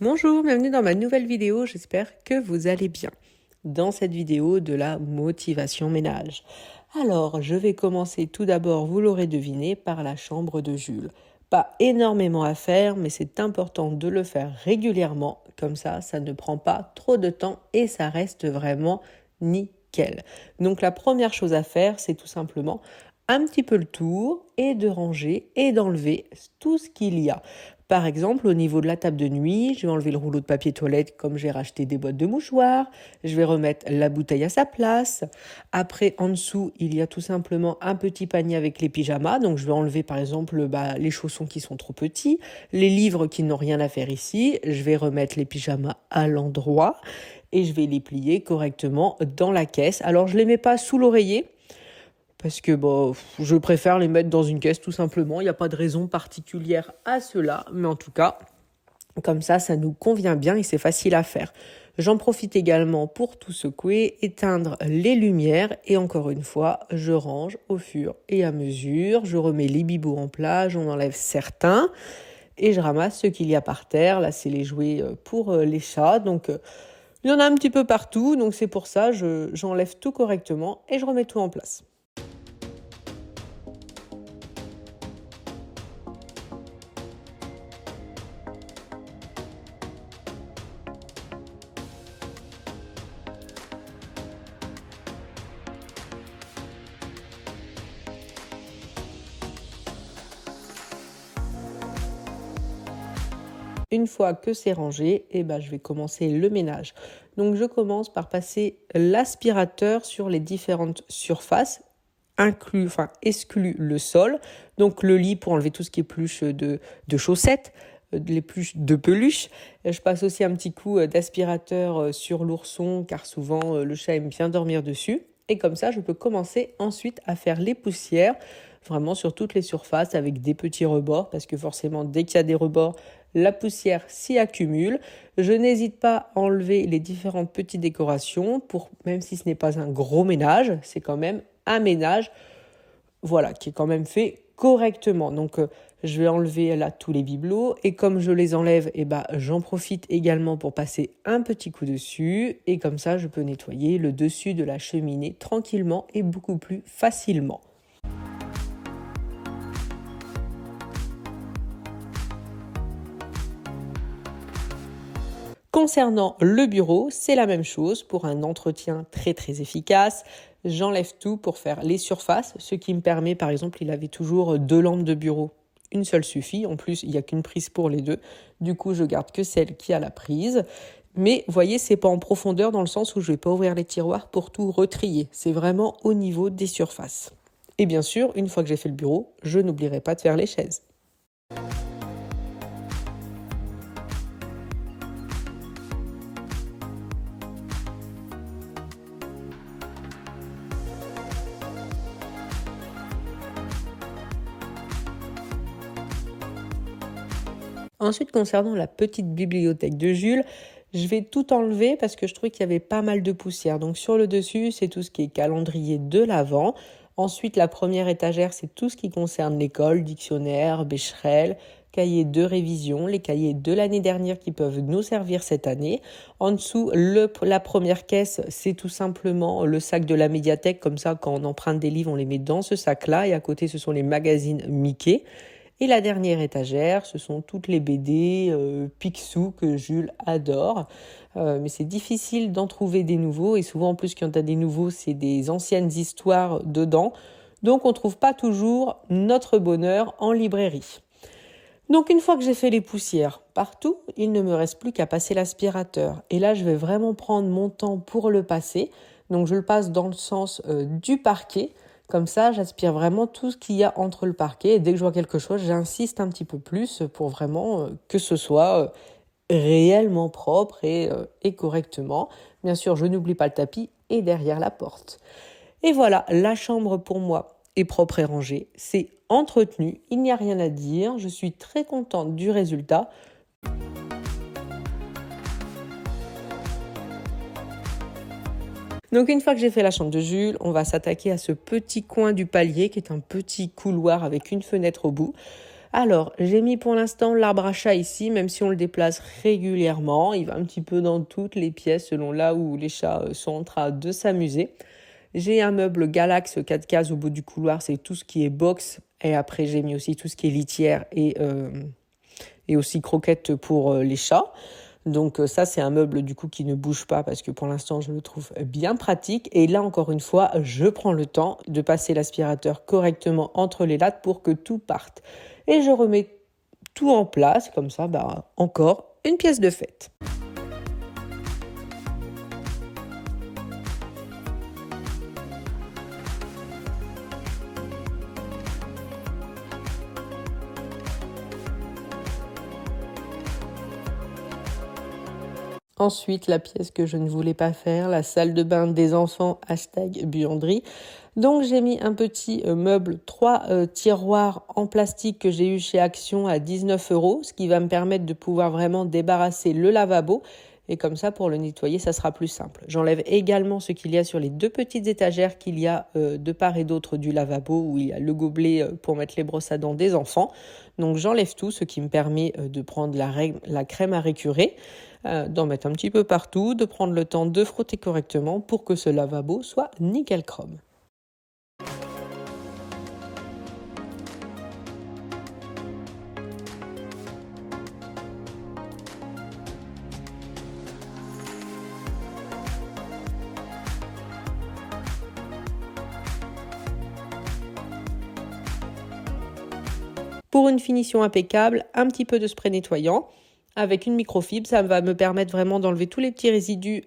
Bonjour, bienvenue dans ma nouvelle vidéo, j'espère que vous allez bien. Dans cette vidéo de la motivation ménage. Alors, je vais commencer tout d'abord, vous l'aurez deviné, par la chambre de Jules. Pas énormément à faire, mais c'est important de le faire régulièrement, comme ça ne prend pas trop de temps et ça reste vraiment nickel. Donc la première chose à faire, c'est tout simplement un petit peu le tour et de ranger et d'enlever tout ce qu'il y a. Par exemple, au niveau de la table de nuit, je vais enlever le rouleau de papier toilette comme j'ai racheté des boîtes de mouchoirs. Je vais remettre la bouteille à sa place. Après, en dessous, il y a tout simplement un petit panier avec les pyjamas. Donc, je vais enlever par exemple les chaussons qui sont trop petits, les livres qui n'ont rien à faire ici. Je vais remettre les pyjamas à l'endroit et je vais les plier correctement dans la caisse. Alors, je ne les mets pas sous l'oreiller, parce que je préfère les mettre dans une caisse tout simplement. Il n'y a pas de raison particulière à cela, mais en tout cas, comme ça nous convient bien et c'est facile à faire. J'en profite également pour tout secouer, éteindre les lumières et encore une fois, je range au fur et à mesure. Je remets les bibelots en place, j'en enlève certains et je ramasse ce qu'il y a par terre. Là, c'est les jouets pour les chats, donc il y en a un petit peu partout, donc c'est pour ça, j'enlève tout correctement et je remets tout en place. Une fois que c'est rangé, je vais commencer le ménage. Donc je commence par passer l'aspirateur sur les différentes surfaces, exclu le sol, donc le lit pour enlever tout ce qui est peluche de chaussettes, les peluches de peluche. Je passe aussi un petit coup d'aspirateur sur l'ourson car souvent le chat aime bien dormir dessus. Et comme ça, je peux commencer ensuite à faire les poussières, vraiment sur toutes les surfaces avec des petits rebords, parce que forcément, dès qu'il y a des rebords, la poussière s'y accumule. Je n'hésite pas à enlever les différentes petites décorations, même si ce n'est pas un gros ménage, c'est quand même un ménage qui est quand même fait correctement. Donc je vais enlever là tous les bibelots et comme je les enlève, j'en profite également pour passer un petit coup dessus et comme ça je peux nettoyer le dessus de la cheminée tranquillement et beaucoup plus facilement. Concernant le bureau, c'est la même chose pour un entretien très très efficace. J'enlève tout pour faire les surfaces, ce qui me permet, par exemple, il avait toujours 2 lampes de bureau. Une seule suffit, en plus il n'y a qu'une prise pour les deux. Du coup, je garde que celle qui a la prise. Mais vous voyez, c'est pas en profondeur dans le sens où je vais pas ouvrir les tiroirs pour tout retrier. C'est vraiment au niveau des surfaces. Et bien sûr, une fois que j'ai fait le bureau, je n'oublierai pas de faire les chaises. Ensuite, concernant la petite bibliothèque de Jules, je vais tout enlever parce que je trouvais qu'il y avait pas mal de poussière. Donc sur le dessus, c'est tout ce qui est calendrier de l'Avent. Ensuite, la première étagère, c'est tout ce qui concerne l'école, dictionnaire, bécherel, cahiers de révision, les cahiers de l'année dernière qui peuvent nous servir cette année. En dessous, la première caisse, c'est tout simplement le sac de la médiathèque. Comme ça, quand on emprunte des livres, on les met dans ce sac-là. Et à côté, ce sont les magazines Mickey. Et la dernière étagère, ce sont toutes les BD Picsou que Jules adore. Mais c'est difficile d'en trouver des nouveaux. Et souvent, en plus, quand tu as des nouveaux, c'est des anciennes histoires dedans. Donc, on ne trouve pas toujours notre bonheur en librairie. Donc, une fois que j'ai fait les poussières partout, il ne me reste plus qu'à passer l'aspirateur. Et là, je vais vraiment prendre mon temps pour le passer. Donc, je le passe dans le sens du parquet. Comme ça, j'aspire vraiment tout ce qu'il y a entre le parquet. Et dès que je vois quelque chose, j'insiste un petit peu plus pour vraiment que ce soit réellement propre et correctement. Bien sûr, je n'oublie pas le tapis et derrière la porte. Et voilà, la chambre pour moi est propre et rangée. C'est entretenu, il n'y a rien à dire. Je suis très contente du résultat. Donc une fois que j'ai fait la chambre de Jules, on va s'attaquer à ce petit coin du palier qui est un petit couloir avec une fenêtre au bout. Alors, j'ai mis pour l'instant l'arbre à chat ici, même si on le déplace régulièrement. Il va un petit peu dans toutes les pièces selon là où les chats sont en train de s'amuser. J'ai un meuble Galax 4 cases au bout du couloir, c'est tout ce qui est box. Et après, j'ai mis aussi tout ce qui est litière et aussi croquettes pour les chats. Donc ça, c'est un meuble du coup qui ne bouge pas parce que pour l'instant, je le trouve bien pratique. Et là, encore une fois, je prends le temps de passer l'aspirateur correctement entre les lattes pour que tout parte. Et je remets tout en place, comme ça, encore une pièce de fête. Ensuite, la pièce que je ne voulais pas faire, la salle de bain des enfants, #buanderie. Donc, j'ai mis un petit meuble, 3 tiroirs en plastique que j'ai eu chez Action à 19 €, ce qui va me permettre de pouvoir vraiment débarrasser le lavabo. Et comme ça, pour le nettoyer, ça sera plus simple. J'enlève également ce qu'il y a sur les 2 petites étagères qu'il y a de part et d'autre du lavabo, où il y a le gobelet pour mettre les brosses à dents des enfants. Donc, j'enlève tout, ce qui me permet de prendre la crème à récurer, d'en mettre un petit peu partout, de prendre le temps de frotter correctement pour que ce lavabo soit nickel chrome. Pour une finition impeccable, un petit peu de spray nettoyant avec une microfibre, ça va me permettre vraiment d'enlever tous les petits résidus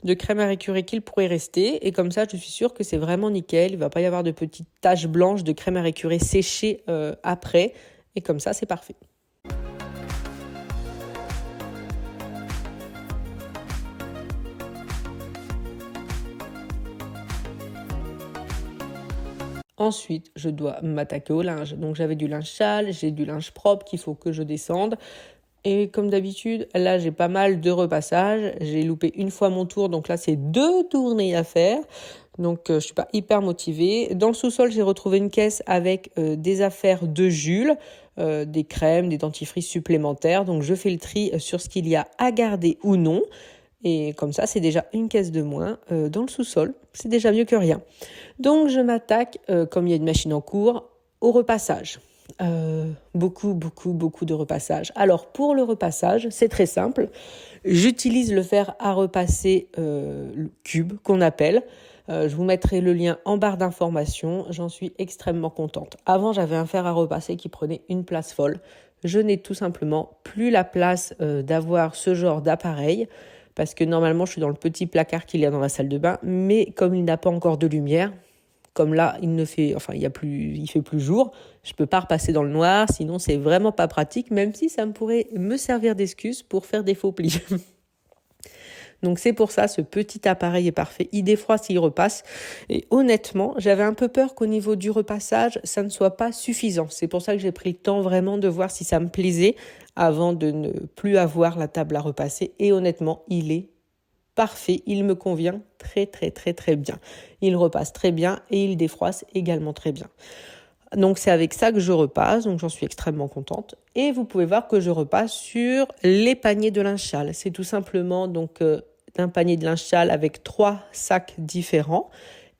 de crème à récurer qu'il pourrait rester. Et comme ça, je suis sûre que c'est vraiment nickel. Il ne va pas y avoir de petites taches blanches de crème à récurer séchées après. Et comme ça, c'est parfait. Ensuite, je dois m'attaquer au linge. Donc, j'avais du linge sale, j'ai du linge propre qu'il faut que je descende. Et comme d'habitude, là, j'ai pas mal de repassages. J'ai loupé une fois mon tour, donc là, c'est 2 tournées à faire. Donc, je suis pas hyper motivée. Dans le sous-sol, j'ai retrouvé une caisse avec des affaires de Jules, des crèmes, des dentifrices supplémentaires. Donc, je fais le tri sur ce qu'il y a à garder ou non. Et comme ça, c'est déjà une caisse de moins dans le sous-sol. C'est déjà mieux que rien. Donc, je m'attaque, comme il y a une machine en cours, au repassage. Beaucoup de repassage. Alors, pour le repassage, c'est très simple. J'utilise le fer à repasser cube qu'on appelle. Je vous mettrai le lien en barre d'informations. J'en suis extrêmement contente. Avant, j'avais un fer à repasser qui prenait une place folle. Je n'ai tout simplement plus la place d'avoir ce genre d'appareil parce que normalement, je suis dans le petit placard qu'il y a dans la salle de bain. Mais comme il n'a pas encore de lumière, comme là, il fait plus jour, je peux pas repasser dans le noir, sinon c'est vraiment pas pratique, même si ça me pourrait me servir d'excuse pour faire des faux plis. Donc c'est pour ça, ce petit appareil est parfait. Il défroisse, il repasse. Et honnêtement, j'avais un peu peur qu'au niveau du repassage, ça ne soit pas suffisant. C'est pour ça que j'ai pris le temps vraiment de voir si ça me plaisait avant de ne plus avoir la table à repasser. Et honnêtement, il est parfait, il me convient très bien. Il repasse très bien et il défroisse également très bien. Donc c'est avec ça que je repasse, donc j'en suis extrêmement contente. Et vous pouvez voir que je repasse sur les paniers de linge sale. C'est tout simplement donc un panier de linge sale avec 3 sacs différents.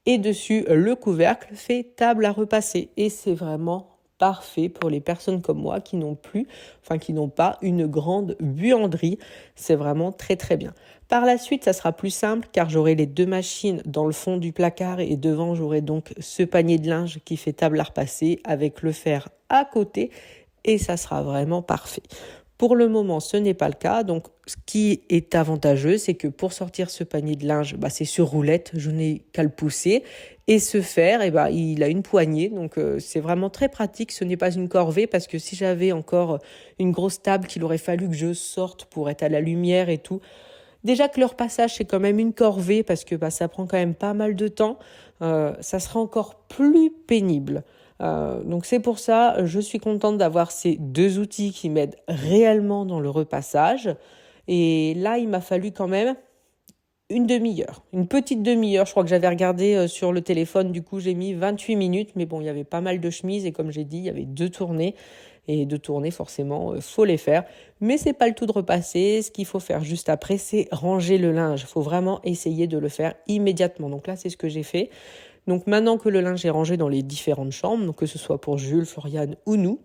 Et dessus, le couvercle fait table à repasser. Et c'est vraiment parfait pour les personnes comme moi qui n'ont pas une grande buanderie. C'est vraiment très bien. Par la suite, ça sera plus simple car j'aurai les 2 machines dans le fond du placard et devant, j'aurai donc ce panier de linge qui fait table à repasser avec le fer à côté et ça sera vraiment parfait. Pour le moment, ce n'est pas le cas. Donc, ce qui est avantageux, c'est que pour sortir ce panier de linge, c'est sur roulette. Je n'ai qu'à le pousser. Et ce fer, il a une poignée. Donc, c'est vraiment très pratique. Ce n'est pas une corvée parce que si j'avais encore une grosse table qu'il aurait fallu que je sorte pour être à la lumière et tout. Déjà que leur passage, c'est quand même une corvée parce que ça prend quand même pas mal de temps. Ça sera encore plus pénible. Donc c'est pour ça, je suis contente d'avoir ces 2 outils qui m'aident réellement dans le repassage. Et là, il m'a fallu quand même une demi-heure, une petite demi-heure. Je crois que j'avais regardé sur le téléphone, du coup j'ai mis 28 minutes. Mais bon, il y avait pas mal de chemises et comme j'ai dit, il y avait 2 tournées. et de tourner forcément, faut les faire. Mais c'est pas le tout de repasser. Ce qu'il faut faire juste après, c'est ranger le linge. Il faut vraiment essayer de le faire immédiatement. Donc là, c'est ce que j'ai fait. Donc maintenant que le linge est rangé dans les différentes chambres, donc que ce soit pour Jules, Floriane ou nous,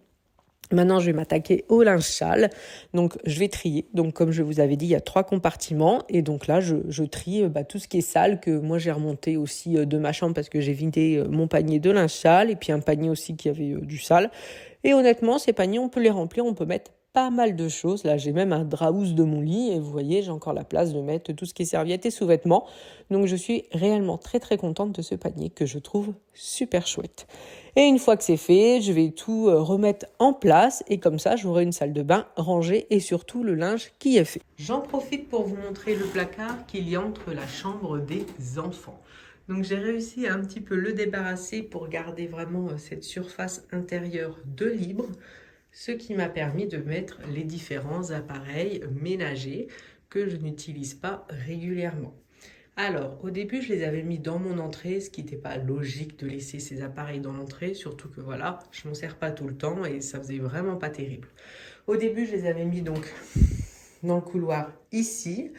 maintenant, je vais m'attaquer au linge sale. Donc, je vais trier. Donc, comme je vous avais dit, il y a 3 compartiments. Et donc là, je trie tout ce qui est sale que moi, j'ai remonté aussi de ma chambre parce que j'ai vidé mon panier de linge sale et puis un panier aussi qui avait du sale. Et honnêtement, ces paniers, on peut les remplir, on peut mettre pas mal de choses. Là, j'ai même un draps de mon lit et vous voyez, j'ai encore la place de mettre tout ce qui est serviettes et sous-vêtements. Donc, je suis réellement très, très contente de ce panier que je trouve super chouette. Et une fois que c'est fait, je vais tout remettre en place et comme ça, j'aurai une salle de bain rangée et surtout le linge qui est fait. J'en profite pour vous montrer le placard qu'il y a entre la chambre des enfants. Donc j'ai réussi à un petit peu le débarrasser pour garder vraiment cette surface intérieure de libre, ce qui m'a permis de mettre les différents appareils ménagers que je n'utilise pas régulièrement. Alors, au début, je les avais mis dans mon entrée, ce qui n'était pas logique de laisser ces appareils dans l'entrée, surtout que voilà, je m'en sers pas tout le temps et ça faisait vraiment pas terrible. Au début, je les avais mis donc dans le couloir ici,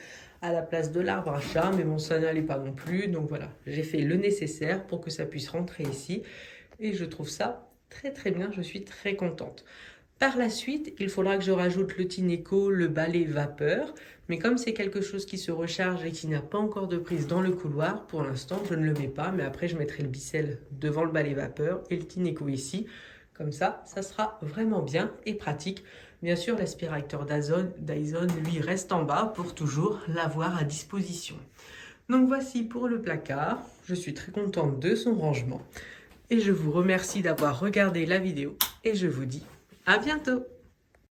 à la place de l'arbre à chat, mais bon, ça n'allait pas non plus. Donc voilà, j'ai fait le nécessaire pour que ça puisse rentrer ici et je trouve ça très très bien, je suis très contente. Par la suite, il faudra que je rajoute le Tineco, le balai vapeur. Mais comme c'est quelque chose qui se recharge et qui n'a pas encore de prise dans le couloir, pour l'instant, je ne le mets pas. Mais après, je mettrai le Bicel devant le balai vapeur et le Tineco ici. Comme ça sera vraiment bien et pratique. Bien sûr, l'aspirateur Dyson, lui, reste en bas pour toujours l'avoir à disposition. Donc voici pour le placard. Je suis très contente de son rangement. Et je vous remercie d'avoir regardé la vidéo. Et je vous dis à bientôt!